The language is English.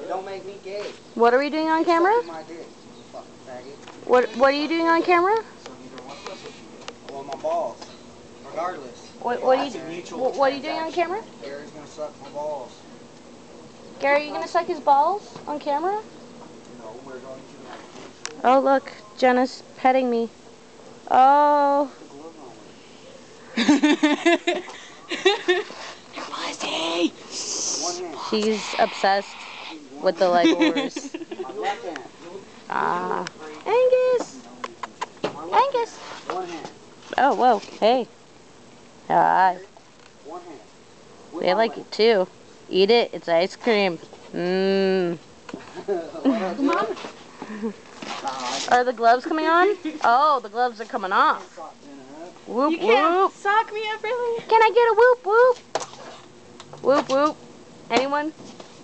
Don't make me gay. What are we doing on camera? My dick, fucking faggot. What are you doing on camera? Well, my balls. Regardless. What are you doing on camera? Gary's gonna suck my balls. Gary, are you gonna suck his balls on camera? No, we're going to. Oh look, Jenna's petting me. Oh. You're pussy. She's obsessed with the Legos. Ah, Angus. Angus. One hand. Oh, whoa, hey. Hi. One hand. They like it too. Eat it, it's ice cream. Mmm. Are the gloves coming on? Oh, the gloves are coming off. Whoop, you can't whoop. sock me up, really? Can I get a whoop, whoop? Whoop, whoop. Anyone?